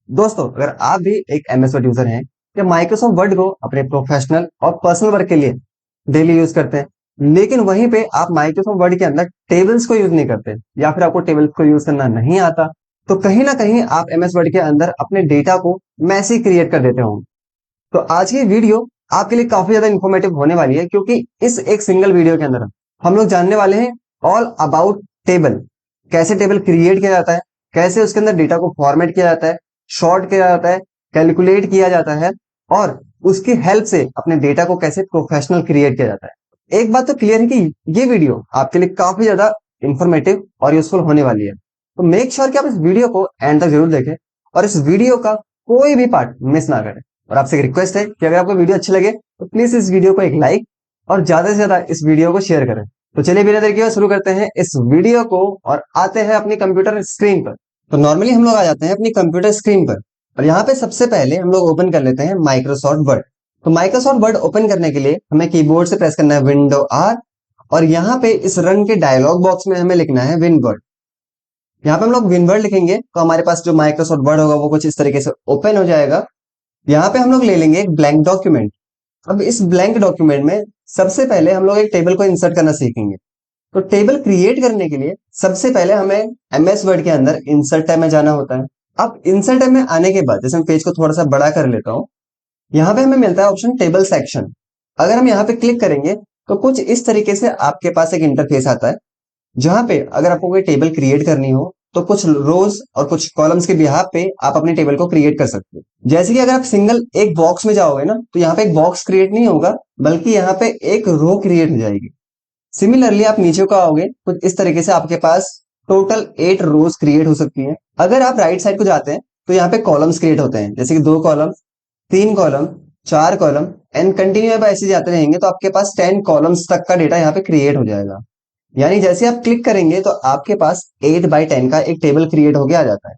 दोस्तों, अगर आप भी एक एमएस वर्ड यूजर हैं या माइक्रोसॉफ्ट वर्ड को अपने प्रोफेशनल और पर्सनल वर्क के लिए डेली यूज करते हैं, लेकिन वहीं पे आप माइक्रोसॉफ्ट वर्ड के अंदर टेबल्स को यूज नहीं करते या फिर आपको टेबल्स को यूज करना नहीं आता, तो कहीं ना कहीं आप एमएस वर्ड के अंदर अपने डेटा को मैसी क्रिएट कर देते हो। तो आज की वीडियो आपके लिए काफी ज्यादा इंफॉर्मेटिव होने वाली है, क्योंकि इस एक सिंगल वीडियो के अंदर हम लोग जानने वाले हैं ऑल अबाउट टेबल। कैसे टेबल क्रिएट किया जाता है, कैसे उसके अंदर डेटा को फॉर्मेट किया जाता है, शॉर्ट किया जाता है, कैलकुलेट किया जाता है, और उसकी हेल्प से अपने डेटा को कैसे प्रोफेशनल क्रिएट किया जाता है। एक बात तो क्लियर है कि ये वीडियो आपके लिए काफी ज्यादा इंफॉर्मेटिव और यूजफुल होने वाली है। तो मेक श्योर कि आप इस वीडियो को एंड तक जरूर देखें और इस वीडियो का कोई भी पार्ट मिस ना करें। और आपसे एक रिक्वेस्ट है कि अगर आपको वीडियो अच्छी लगे तो प्लीज इस वीडियो को एक लाइक और ज्यादा से ज्यादा इस वीडियो को शेयर करें। तो चलिए बिना देर किए शुरू करते हैं इस वीडियो को और आते हैं अपनी कंप्यूटर स्क्रीन पर। तो नॉर्मली हम लोग आ जाते हैं अपनी कंप्यूटर स्क्रीन पर और यहाँ पे सबसे पहले हम लोग ओपन कर लेते हैं माइक्रोसॉफ्ट वर्ड। तो माइक्रोसॉफ्ट वर्ड ओपन करने के लिए हमें कीबोर्ड से प्रेस करना है विंडो आर, और यहाँ पे इस रन के डायलॉग बॉक्स में हमें लिखना है विनवर्ड। यहाँ पे हम लोग विनवर्ड लिखेंगे तो हमारे पास जो माइक्रोसॉफ्ट वर्ड होगा वो कुछ इस तरीके से ओपन हो जाएगा। यहाँ पे हम लोग ले लेंगे एक ब्लैंक डॉक्यूमेंट। अब इस ब्लैंक डॉक्यूमेंट में सबसे पहले हम लोग एक टेबल को इंसर्ट करना सीखेंगे। तो टेबल क्रिएट करने के लिए सबसे पहले हमें एमएस वर्ड के अंदर इंसर्ट टैब में जाना होता है। अब इंसर्ट टैब में आने के बाद जैसे मैं पेज को थोड़ा सा बड़ा कर लेता हूँ, यहाँ पे हमें मिलता है ऑप्शन टेबल सेक्शन। अगर हम यहाँ पे क्लिक करेंगे तो कुछ इस तरीके से आपके पास एक इंटरफेस आता है, जहां पे अगर आपको कोई टेबल क्रिएट करनी हो तो कुछ रोज और कुछ कॉलम्स के बिहाफ पे आप अपनी टेबल को क्रिएट कर सकते हो। जैसे कि अगर आप सिंगल एक बॉक्स में जाओगे ना, तो यहाँ पे एक बॉक्स क्रिएट नहीं होगा, बल्कि यहाँ पे एक रो क्रिएट हो जाएगी। सिमिलरली आप नीचे को आओगे तो इस तरीके से आपके पास टोटल 8 रोज क्रिएट हो सकती हैं। अगर आप राइट साइड को जाते हैं तो यहाँ पे कॉलम्स क्रिएट होते हैं, जैसे कि 2 column, 3 column, 4 column, and continue आप ऐसे जाते रहेंगे तो आपके पास 10 कॉलम्स तक का डेटा यहाँ पे क्रिएट हो जाएगा। यानी जैसे आप क्लिक करेंगे तो आपके पास 8 बाई 10 का एक टेबल क्रिएट होके आ जाता है।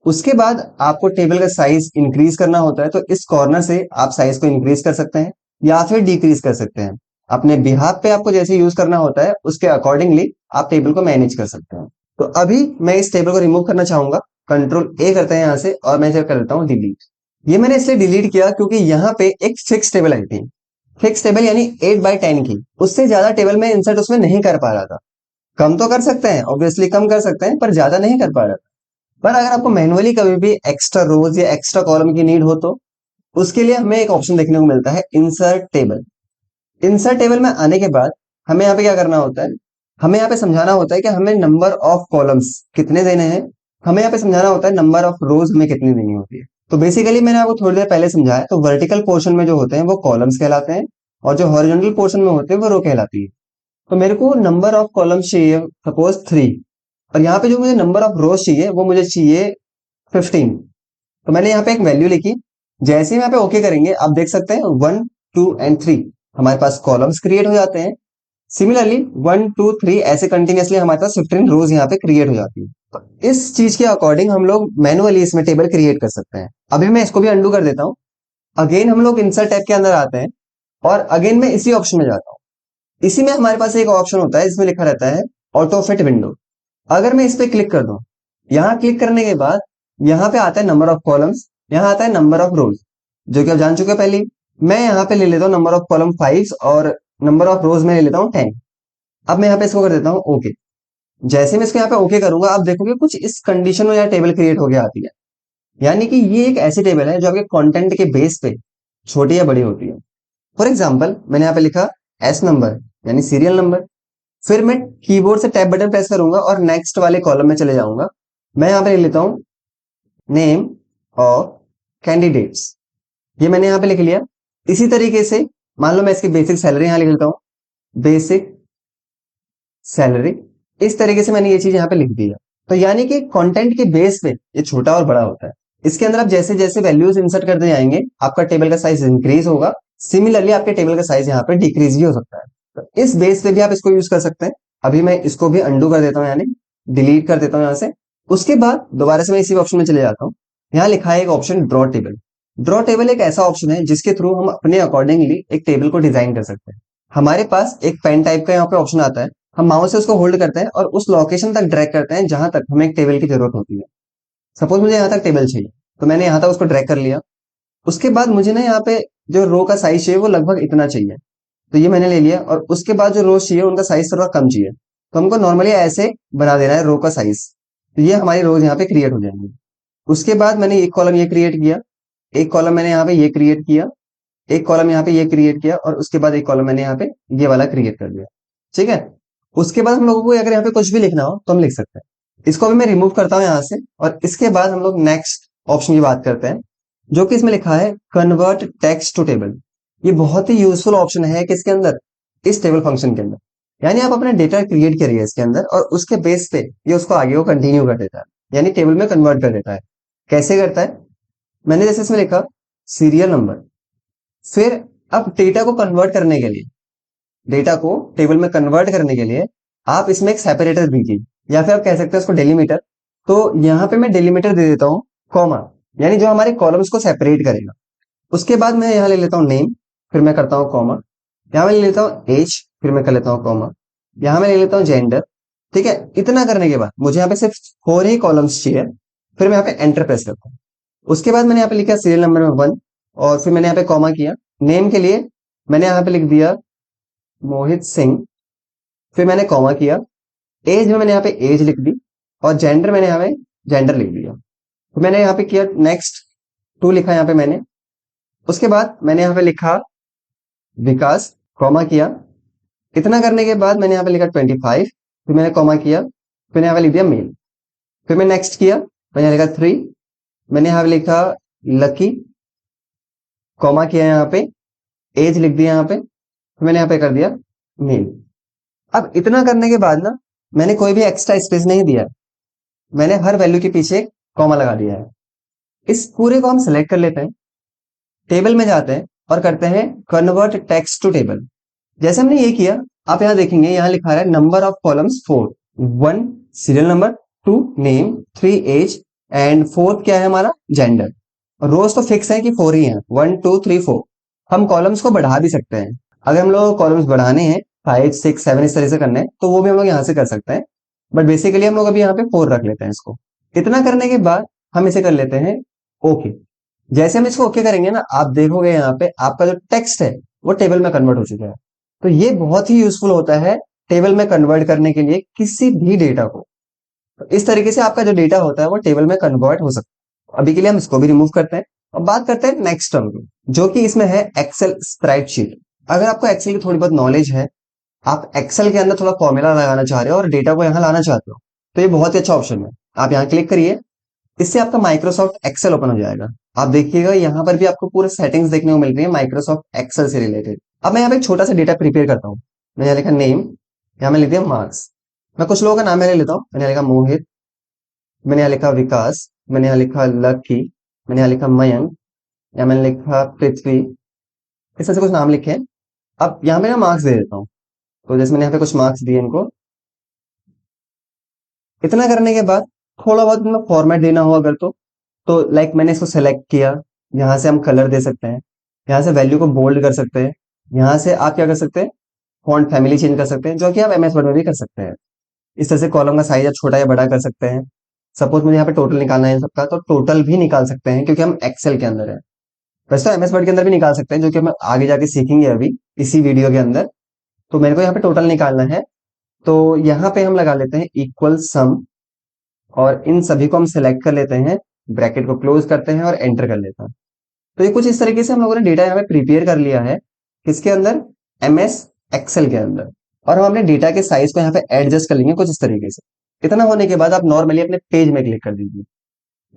उसके बाद आपको टेबल का साइज इंक्रीज करना होता है, तो इस कॉर्नर से आप साइज को इंक्रीज कर सकते हैं या फिर डिक्रीज कर सकते हैं। अपने बिहाफ पे आपको जैसे यूज करना होता है उसके अकॉर्डिंगली आप टेबल को मैनेज कर सकते हैं। तो अभी मैं इस टेबल को रिमूव करना चाहूंगा, कंट्रोल ए करते हैं यहाँ से, और मैं इसे कर देता हूँ डिलीट। ये मैंने इसलिए डिलीट किया क्योंकि यहाँ पे एक फिक्स टेबल आई थी। फिक्स टेबल यानी 8 बाई 10 की, उससे ज्यादा टेबल में इंसर्ट उसमें नहीं कर पा रहा था। कम तो कर सकते हैं, ऑब्वियसली कम कर सकते हैं, पर ज्यादा नहीं कर पा रहा था। पर अगर आपको मैनुअली कभी भी एक्स्ट्रा रोज या एक्स्ट्रा कॉलम की नीड हो तो उसके लिए हमें एक ऑप्शन देखने को मिलता है इंसर्ट टेबल। इंसर्ट टेबल में आने के बाद हमें यहाँ पे क्या करना होता है, हमें यहाँ पे समझाना होता है कि हमें नंबर ऑफ कॉलम्स कितने देने हैं, हमें यहाँ पे समझाना होता है नंबर ऑफ रोज हमें कितनी देनी होती है। तो बेसिकली मैंने आपको थोड़ी देर पहले समझाया, तो वर्टिकल पोर्शन में जो होते हैं वो कॉलम्स कहलाते हैं और जो हॉरिजॉन्टल पोर्शन में होते हैं वो रो कहलाती है। तो मेरे को नंबर ऑफ कॉलम्स चाहिए सपोज 3, और यहाँ पे जो मुझे नंबर ऑफ रोज चाहिए वो मुझे चाहिए 15। तो मैंने यहाँ पे एक वैल्यू लिखी। जैसे ही यहाँ पे ओके करेंगे आप देख सकते हैं 1, 2 एंड 3 हमारे पास कॉलम्स क्रिएट हो जाते हैं। सिमिलरली 1, 2, 3 ऐसे कंटिन्यूसली हमारे पास 15 रोज यहाँ पे क्रिएट हो जाती है। तो इस चीज के अकॉर्डिंग हम लोग मैनुअली इसमें टेबल क्रिएट कर सकते हैं। अभी मैं इसको भी अंडू कर देता हूँ। अगेन हम लोग इंसर्ट टैब के अंदर आते हैं और अगेन मैं इसी ऑप्शन में जाता हूँ। इसी में हमारे पास एक ऑप्शन होता है जिसमें लिखा रहता है ऑटो फिट विंडो। अगर मैं इस पे क्लिक कर दूं, यहाँ क्लिक करने के बाद यहाँ पे आता है नंबर ऑफ कॉलम्स, यहाँ आता है नंबर ऑफ रोज, जो कि आप जान चुके हैं पहले। मैं यहाँ पे ले लेता हूँ नंबर ऑफ कॉलम 5 और नंबर ऑफ रोज में ले लेता हूँ 10। अब मैं यहाँ पे इसको कर देता हूँ ओके। जैसे मैं इसको यहाँ पे ओके करूंगा आप देखोगे कुछ इस कंडीशन में यहाँ टेबल क्रिएट हो गया आती है। यानी कि ये एक ऐसी टेबल है जो आपके कंटेंट के बेस पे छोटी या बड़ी होती है। फॉर एग्जाम्पल मैंने यहाँ पे लिखा एस नंबर यानी सीरियल नंबर, फिर मैं कीबोर्ड से टैब बटन प्रेस करूंगा और नेक्स्ट वाले कॉलम में चले जाऊंगा। मैं यहाँ पे लिख लेता हूँ नेम ऑफ कैंडिडेट्स, ये मैंने यहाँ पे लिख लिया। इसी तरीके से मान लो मैं इसकी बेसिक सैलरी यहाँ लिख लेता हूँ, बेसिक सैलरी। इस तरीके से मैंने ये चीज यहाँ पे लिख दी है। तो यानी कि कंटेंट के बेस पे ये छोटा और बड़ा होता है। इसके अंदर आप जैसे जैसे वैल्यूज इंसर्ट करते जाएंगे आपका टेबल का साइज इंक्रीज होगा। सिमिलरली आपके टेबल का साइज यहाँ पे डिक्रीज भी हो सकता है। तो इस बेस पे भी आप इसको यूज कर सकते हैं। अभी मैं इसको भी अंडू कर देता हूँ, यानी डिलीट कर देता हूँ यहाँ से। उसके बाद दोबारा से मैं इसी ऑप्शन में चले जाता हूँ। यहाँ लिखा है एक option draw table. Draw table एक ऐसा ऑप्शन है जिसके थ्रू हम अपने अकॉर्डिंगली एक टेबल को डिजाइन कर सकते हैं। हमारे पास एक पेन टाइप का यहाँ पे ऑप्शन आता है, हम माउस से उसको होल्ड करते हैं और उस लोकेशन तक ड्रैग करते हैं जहां तक हमें एक टेबल की जरूरत होती है। सपोज मुझे यहाँ तक टेबल चाहिए, तो मैंने यहाँ तक उसको ड्रैग कर लिया। उसके बाद मुझे ना यहाँ पे जो रो का साइज चाहिए वो लगभग इतना चाहिए, तो ये मैंने ले लिया। और उसके बाद जो रोज चाहिए उनका साइज थोड़ा कम चाहिए, तो हमको नॉर्मली ऐसे बना देना है रो का साइज। तो ये हमारी रोज यहाँ पे क्रिएट हो जाएंगी। उसके बाद मैंने एक कॉलम ये क्रिएट किया, एक कॉलम मैंने यहाँ पे ये क्रिएट किया, एक कॉलम यहाँ पे ये क्रिएट किया, और उसके बाद एक कॉलम मैंने यहाँ पे ये वाला क्रिएट कर दिया। ठीक है। उसके बाद हम लोगों को अगर यहाँ पे कुछ भी लिखना हो तो हम लिख सकते हैं। इसको अभी मैं रिमूव करता हूँ यहाँ से, और इसके बाद हम लोग नेक्स्ट ऑप्शन की बात करते हैं, जो कि इसमें लिखा है कन्वर्ट टेक्स्ट टू टेबल। ये बहुत ही यूजफुल ऑप्शन है किसके अंदर, इस टेबल फंक्शन के अंदर। यानी आप अपना डेटा क्रिएट करिए इसके अंदर, और उसके बेस पे ये उसको आगे को कंटिन्यू कर देता है, यानी टेबल में कन्वर्ट कर देता है। कैसे करता है, मैंने जैसे इसमें लिखा सीरियल नंबर, फिर अब डेटा को कन्वर्ट करने के लिए, डेटा को टेबल में कन्वर्ट करने के लिए आप इसमें एक सेपरेटर दीजिए, या फिर आप कह सकते हैं उसको डेलीमीटर। तो यहाँ पे मैं डेलीमीटर दे देता हूँ कॉमा, यानी जो हमारे कॉलम्स को सेपरेट करेगा। उसके बाद मैं यहाँ ले लेता हूँ नेम, फिर मैं करता हूँ कॉमा। यहाँ मैं ले लेता हूँ एज, फिर मैं कर लेता हूँ कॉमा। यहाँ मैं ले लेता हूँ जेंडर। ठीक है। इतना करने के बाद मुझे यहाँ पे सिर्फ 4 ही कॉलम्स चाहिए, फिर मैं यहाँ पे एंटर प्रेस करता हूँ। उसके बाद मैंने यहाँ पे लिखा सीरियल नंबर में 1, और फिर मैंने यहाँ पे कॉमा किया। नेम के लिए मैंने यहाँ पे लिख दिया मोहित सिंह, फिर मैंने कॉमा किया। एज में मैंने यहाँ पे एज लिख दी, और जेंडर मैंने यहाँ पे जेंडर लिख दिया। तो मैंने यहाँ पे किया नेक्स्ट 2 लिखा यहाँ पे मैंने। उसके बाद मैंने यहाँ पे लिखा विकास, कॉमा किया। इतना करने के बाद मैंने यहाँ पे लिखा 25, फिर मैंने कॉमा किया, फिर यहाँ पे लिख दिया मेल। फिर मैं नेक्स्ट किया, मैंने यहाँ लिखा 3, मैंने यहाँ पे लिखा लकी, कॉमा किया यहाँ पे, एज लिख दिया यहाँ पे, फिर मैंने यहाँ पे कर दिया मेल। अब इतना करने के बाद ना मैंने कोई भी एक्स्ट्रा स्पेस नहीं दिया, मैंने हर वैल्यू के पीछे कॉमा लगा दिया है। इस पूरे को हम सिलेक्ट कर लेते हैं, टेबल में जाते हैं और करते हैं कन्वर्ट टेक्स्ट टू टेबल। जैसे हमने ये किया, आप यहाँ देखेंगे यहाँ लिखा है number of columns 4, 1 serial number, 2 name, 3 age, and 4 क्या है हमारा जेंडर। रोज तो फिक्स है कि 4 ही है, 1 2 3 4। हम कॉलम्स को बढ़ा भी सकते हैं, अगर हम लोग कॉलम्स बढ़ाने हैं 5 6 7 इस तरह से करने हैं तो वो भी हम लोग यहाँ से कर सकते हैं। बट बेसिकली हम लोग अभी यहाँ पे 4 रख लेते हैं इसको। इतना करने के बाद हम इसे कर लेते हैं ओके। जैसे हम इसको ओके करेंगे ना, आप देखोगे यहाँ पे आपका जो टेक्स्ट है वो टेबल में कन्वर्ट हो चुका है। तो ये बहुत ही यूजफुल होता है टेबल में कन्वर्ट करने के लिए किसी भी डेटा को। तो इस तरीके से आपका जो डेटा होता है वो टेबल में कन्वर्ट हो सकता है। अभी के लिए हम इसको भी रिमूव करते हैं और बात करते हैं नेक्स्ट टर्म की, जो कि इसमें है एक्सेल स्प्रेडशीट। अगर आपको एक्सेल की थोड़ी बहुत नॉलेज है, आप एक्सेल के अंदर थोड़ा फॉर्मूला लगाना चाह रहे हो और डेटा को यहाँ लाना चाहते हो, तो ये बहुत ही अच्छा ऑप्शन है। आप यहाँ क्लिक करिए, इससे आपका माइक्रोसॉफ्ट एक्सेल ओपन हो जाएगा। आप देखिएगा यहाँ पर भी आपको पूरे सेटिंग्स देखने को मिल रही है माइक्रोसॉफ्ट एक्सेल से रिलेटेड। अब मैं यहाँ पे एक छोटा सा डेटा प्रिपेयर करता हूँ। मैंने यहाँ लिखा नेम, यहाँ मैं लिख दिया मार्क्स। मैं कुछ लोगों का नाम मैंने लेता हूँ। मैंने यहाँ लिखा मोहित, मैंने यहाँ लिखा विकास, मैंने यहाँ लिखा लकी, मैंने यहाँ लिखा मयंक, या मैंने लिखा पृथ्वी। इस तरह से कुछ नाम लिखे हैं। अब यहाँ पे ना मार्क्स दे देता हूँ। तो जैसे मैंने यहाँ पे कुछ मार्क्स दिए इनको। इतना करने के बाद थोड़ा बहुत मतलब फॉर्मेट देना हो अगर तो लाइक मैंने इसको सेलेक्ट किया। यहाँ से हम कलर दे सकते हैं, यहाँ से वैल्यू को बोल्ड कर सकते हैं, यहाँ से आप क्या कर सकते हैं फॉन्ट फैमिली चेंज कर सकते हैं, जो कि आप एमएस वर्ड में भी कर सकते हैं। इस तरह से कॉलम का साइज छोटा या बड़ा कर सकते हैं। सपोज मुझे यहाँ पे टोटल निकालना है इन सबका, तो टोटल भी निकाल सकते हैं क्योंकि हम एक्सेल के अंदर है। वैसे तो एमएस वर्ड के अंदर भी निकाल सकते हैं, जो कि हम आगे जाके सीखेंगे अभी इसी वीडियो के अंदर। तो मेरे को यहाँ पे टोटल निकालना है, तो यहाँ पे हम लगा लेते हैं इक्वल सम, और इन सभी को हम सिलेक्ट कर लेते हैं, ब्रैकेट को क्लोज करते हैं और एंटर कर लेते हैं। तो ये कुछ इस तरीके से हम लोगों ने डेटा यहाँ पे प्रिपेयर कर लिया है, किसके अंदर, एमएस एक्सेल के अंदर। और हम अपने डेटा के साइज को यहाँ पे एडजस्ट कर लेंगे कुछ इस तरीके से। इतना होने के बाद आप नॉर्मली अपने पेज में क्लिक कर दीजिए।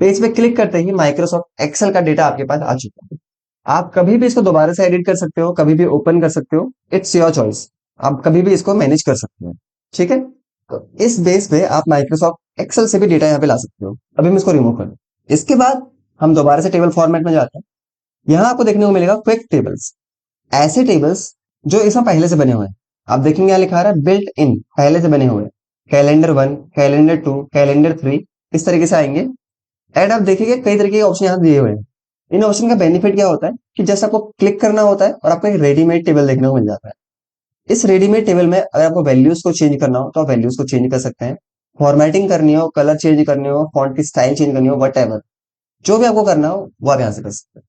पेज पे क्लिक करते ही माइक्रोसॉफ्ट एक्सेल का डेटा आपके पास आ चुका है। आप कभी भी इसको दोबारा से एडिट कर सकते हो, कभी भी ओपन कर सकते हो, इट्स योर चॉइस। आप कभी भी इसको मैनेज कर सकते हो। ठीक है। तो इस बेस पे आप माइक्रोसॉफ्ट एक्सेल से भी डेटा यहाँ पे ला सकते हो। अभी हम इसको रिमूव कर, इसके बाद हम दोबारा से टेबल फॉर्मेट में जाते हैं। यहाँ आपको देखने को मिलेगा क्विक टेबल्स, ऐसे टेबल्स जो इसमें पहले से बने हुए हैं। आप देखेंगे यहाँ लिखा है बिल्ट इन, पहले से बने हुए, कैलेंडर 1, कैलेंडर 2, कैलेंडर 3, इस तरीके से आएंगे। एंड आप देखिएगा कई तरीके के ऑप्शन यहाँ दिए हुए हैं। इन ऑप्शन का बेनिफिट क्या होता है कि जैसे आपको क्लिक करना होता है और आपको एक रेडीमेड टेबल देखने को मिल जाता है। इस रेडीमेड टेबल में अगर आपको वैल्यूज को चेंज करना हो तो आप वैल्यूज को चेंज कर सकते हैं, फॉर्मेटिंग करनी हो, कलर चेंज करनी हो, फॉन्ट की स्टाइल चेंज करनी हो, वट एवर, जो भी आपको करना हो वो आप यहाँ से कर सकते हैं।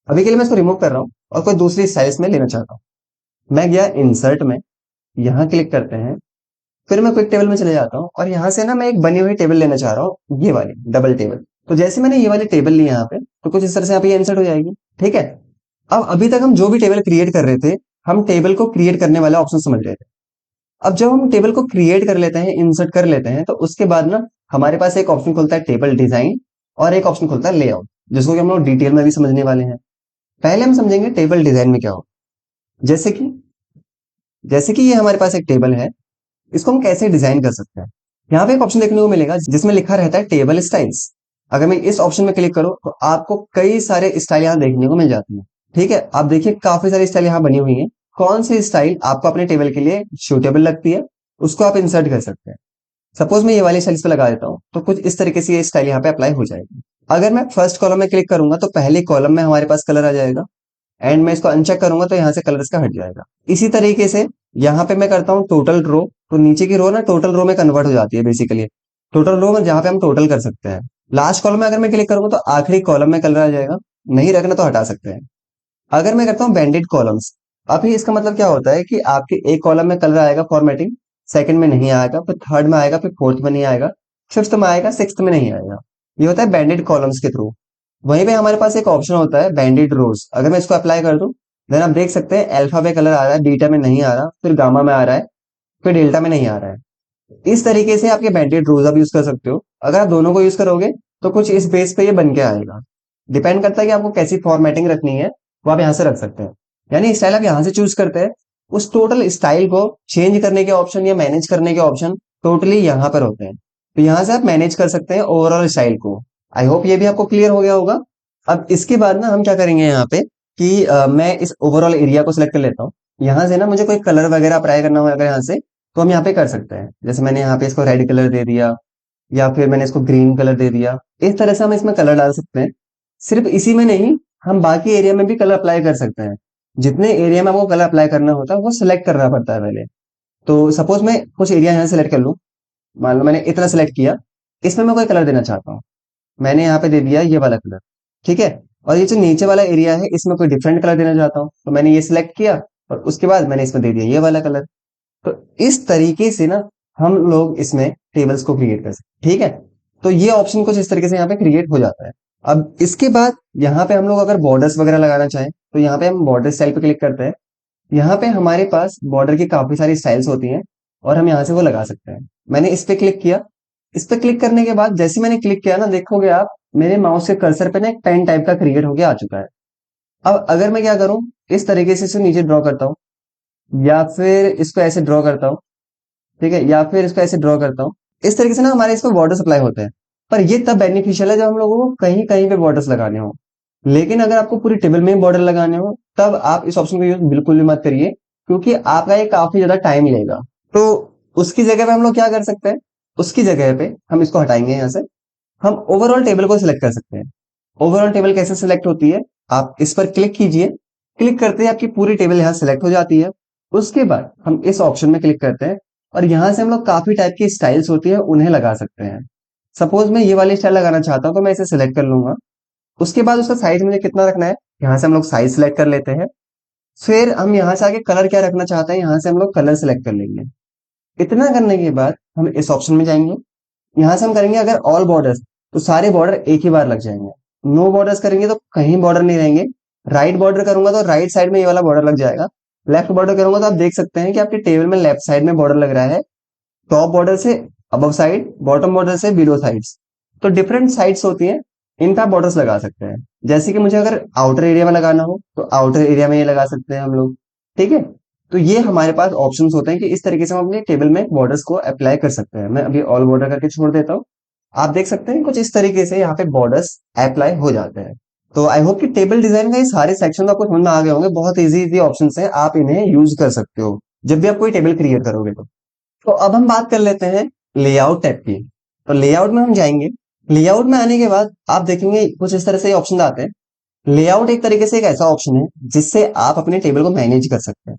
अभी के लिए मैं इसको रिमूव कर रहा हूँ और कोई दूसरी स्टाइल्स में लेना चाहता हूँ। मैं गया इंसर्ट में, यहाँ क्लिक करते हैं, फिर मैं क्विक टेबल में चले जाता हूँ और यहाँ से ना मैं एक बनी हुई टेबल लेना चाह रहा हूँ, ये वाली डबल टेबल। तो जैसे मैंने ये वाली टेबल ली यहाँ पे, तो कुछ इस तरह से यहाँ पे ये इंसर्ट हो जाएगी। ठीक है। अब अभी तक हम जो भी टेबल क्रिएट कर रहे थे, हम टेबल को क्रिएट करने वाला ऑप्शन समझ रहे थे। अब जब हम टेबल को क्रिएट कर लेते हैं, इंसर्ट कर लेते हैं, तो उसके बाद ना हमारे पास एक ऑप्शन खुलता है टेबल डिजाइन और एक ऑप्शन खुलता है लेआउट, जिसको कि हम लोग डिटेल में भी समझने वाले हैं। पहले हम समझेंगे टेबल डिजाइन में क्या हो। जैसे कि जैसे कि ये हमारे पास एक टेबल है, इसको हम कैसे डिजाइन कर सकते हैं। यहाँ पे एक ऑप्शन देखने को मिलेगा जिसमें लिखा रहता है टेबल स्टाइल्स। अगर मैं इस ऑप्शन में क्लिक करूँ तो आपको कई सारे स्टाइल यहाँ देखने को मिल जाती है। ठीक है, आप देखिए काफी सारी स्टाइल यहाँ बनी हुई है। कौन सी स्टाइल आपको अपने टेबल के लिए सूटेबल लगती है, उसको आप इंसर्ट कर सकते हैं। सपोज मैं ये वाली स्टाइल पे लगा देता हूँ, तो कुछ इस तरीके से ये स्टाइल यहाँ पे अप्लाई हो जाएगी। अगर मैं फर्स्ट कॉलम में क्लिक करूंगा तो पहले कॉलम में हमारे पास कलर आ जाएगा, एंड मैं इसको अनचेक करूंगा तो यहाँ से कलर इसका हट जाएगा। इसी तरीके से यहाँ पे मैं करता हूँ टोटल रो, तो नीचे की रो ना टोटल रो में कन्वर्ट हो जाती है बेसिकली। टोटल रो में जहाँ पे हम टोटल कर सकते हैं। लास्ट कॉलम में अगर मैं क्लिक करूंगा तो आखिरी कॉलम में कलर आ जाएगा, नहीं रखना तो हटा सकते हैं। अगर मैं करता हूँ बैंडेड कॉलम्स, अभी इसका मतलब क्या होता है कि आपके एक कॉलम में कलर आएगा फॉर्मेटिंग, सेकंड में नहीं आएगा, फिर थर्ड में आएगा, फिर फोर्थ में नहीं आएगा, फिफ्थ में आएगा, सिक्स्थ में नहीं आएगा। ये होता है बैंडेड कॉलम्स के थ्रू। वहीं पे हमारे पास एक ऑप्शन होता है बैंडेड रोज, अगर मैं इसको अप्लाई कर दूं, देन आप देख सकते हैं अल्फा में कलर आ रहा है, बीटा में नहीं आ रहा, फिर गामा में आ रहा है, फिर डेल्टा में नहीं आ रहा है। इस तरीके से आप ये बैंडेड रोज आप यूज कर सकते हो। अगर आप दोनों को यूज करोगे तो कुछ इस बेस पे ये बन के आएगा। डिपेंड करता है कि आपको कैसी फॉर्मेटिंग रखनी है, वो आप यहाँ से रख सकते हैं। यानी स्टाइल आप यहाँ से चूज करते हैं, उस टोटल स्टाइल को चेंज करने के ऑप्शन या मैनेज करने के ऑप्शन टोटली यहाँ पर होते हैं। तो यहाँ से आप मैनेज कर सकते हैं ओवरऑल स्टाइल को। आई होप ये भी आपको क्लियर हो गया होगा। अब इसके बाद ना हम क्या करेंगे यहाँ पे कि मैं इस ओवरऑल एरिया को सिलेक्ट कर लेता हूँ। यहाँ से ना मुझे कोई कलर वगैरह अप्लाई करना हो अगर यहाँ से, तो हम यहाँ पे कर सकते हैं। जैसे मैंने यहाँ पे इसको रेड कलर दे दिया, या फिर मैंने इसको ग्रीन कलर दे दिया। इस तरह से हम इसमें कलर डाल सकते हैं। सिर्फ इसी में नहीं, हम बाकी एरिया में भी कलर अप्लाई कर सकते हैं। जितने एरिया में आपको कलर अप्लाई करना होता है वो सिलेक्ट करना पड़ता है पहले। तो सपोज मैं कुछ एरिया यहाँ सेलेक्ट कर लूँ, मान लो मैंने इतना सेलेक्ट किया, इसमें मैं कोई कलर देना चाहता हूँ, मैंने यहाँ पे दे दिया ये वाला कलर। ठीक है। और ये जो नीचे वाला एरिया है इसमें कोई डिफरेंट कलर देना चाहता हूँ, तो मैंने ये सिलेक्ट किया और उसके बाद मैंने इसमें दे दिया ये वाला कलर। तो इस तरीके से ना हम लोग इसमें टेबल्स को क्रिएट कर सकते हैं। ठीक है। तो ये ऑप्शन कुछ इस तरीके से यहाँ पे क्रिएट हो जाता है। अब इसके बाद यहाँ पे हम लोग अगर बॉर्डर्स वगैरह लगाना चाहें, तो यहाँ पे हम बॉर्डर स्टाइल पे क्लिक करते हैं। यहाँ पे हमारे पास बॉर्डर की काफी सारी स्टाइल्स होती हैं और हम यहाँ से वो लगा सकते हैं। मैंने इस पे क्लिक किया। इस पे क्लिक करने के बाद जैसे मैंने क्लिक किया ना, देखोगे आप मेरे माउस के कर्सर पे ना एक पेन टाइप का क्रिएट होके आ चुका है। अब अगर मैं क्या करूं, इस तरीके से इसे नीचे ड्रॉ करता हूँ, या फिर इसको ऐसे ड्रॉ करता हूँ, ठीक है, या फिर इसको ऐसे ड्रॉ करता हूँ। इस तरीके से ना हमारे इसमें बॉर्डर सप्लाई होते हैं। पर ये तब बेनिफिशियल है जब हम लोगों को कहीं कहीं पे बॉर्डर्स लगाने हो। लेकिन अगर आपको पूरी टेबल में बॉर्डर लगाने हो, तब आप इस ऑप्शन का यूज बिल्कुल भी मत करिए, क्योंकि आपका ये काफी ज्यादा टाइम लेगा। तो उसकी जगह पे हम लोग क्या कर सकते हैं, उसकी जगह पे हम इसको हटाएंगे यहाँ से, हम ओवरऑल टेबल को सिलेक्ट कर सकते हैं। ओवरऑल टेबल कैसे सिलेक्ट होती है, आप इस पर क्लिक कीजिए। क्लिक करते ही आपकी पूरी टेबल यहाँ सिलेक्ट हो जाती है। उसके बाद हम इस ऑप्शन में क्लिक करते हैं और यहाँ से हम लोग काफी टाइप की स्टाइल्स होती है उन्हें लगा सकते हैं। सपोज मैं ये वाली स्टाइल लगाना चाहता हूँ तो मैं इसे सिलेक्ट कर लूंगा। उसके बाद उसका साइज मुझे कितना रखना है, यहाँ से हम लोग साइज सिलेक्ट कर लेते हैं। फिर हम यहाँ से आगे कलर क्या रखना चाहते हैं, यहाँ से हम लोग कलर सिलेक्ट कर लेंगे। इतना करने के बाद हम इस ऑप्शन में जाएंगे। यहाँ से हम करेंगे अगर ऑल बॉर्डर्स, तो सारे बॉर्डर एक ही बार लग जाएंगे। नो बॉर्डर्स करेंगे तो कहीं बॉर्डर नहीं रहेंगे। राइट बॉर्डर करूंगा तो राइट साइड में ये वाला बॉर्डर लग जाएगा। लेफ्ट बॉर्डर करूंगा तो आप देख सकते हैं कि आपके टेबल में लेफ्ट साइड में बॉर्डर लग रहा है, टॉप बॉर्डर से अबव साइड, बॉटम बॉर्डर से बिलो साइड्स। तो डिफरेंट साइड्स होती हैं, इनका बॉर्डर्स लगा सकते हैं। जैसे कि मुझे अगर आउटर एरिया में लगाना हो तो आउटर एरिया में ये लगा सकते हैं हम लोग। ठीक है। तो ये हमारे पास ऑप्शंस होते हैं कि इस तरीके से हम अपने टेबल में बॉर्डर्स को अप्लाई कर सकते हैं। मैं अभी ऑल बॉर्डर करके छोड़ देता हूँ। आप देख सकते हैं कुछ इस तरीके से यहाँ पे बॉर्डर्स अप्लाई हो जाते हैं। तो आई होप कि टेबल डिजाइन का ये सारे सेक्शन आपको समझ में आ गए होंगे। बहुत इजी इजी ऑप्शन है, आप इन्हें यूज कर सकते हो जब भी आप कोई टेबल क्रिएट करोगे। तो अब हम बात कर लेते हैं लेआउट टैब की। तो लेआउट में हम जाएंगे। लेआउट में आने के बाद आप देखेंगे कुछ इस तरह से ऑप्शन आते हैं। लेआउट एक तरीके से एक ऐसा ऑप्शन है जिससे आप अपने टेबल को मैनेज कर सकते हैं।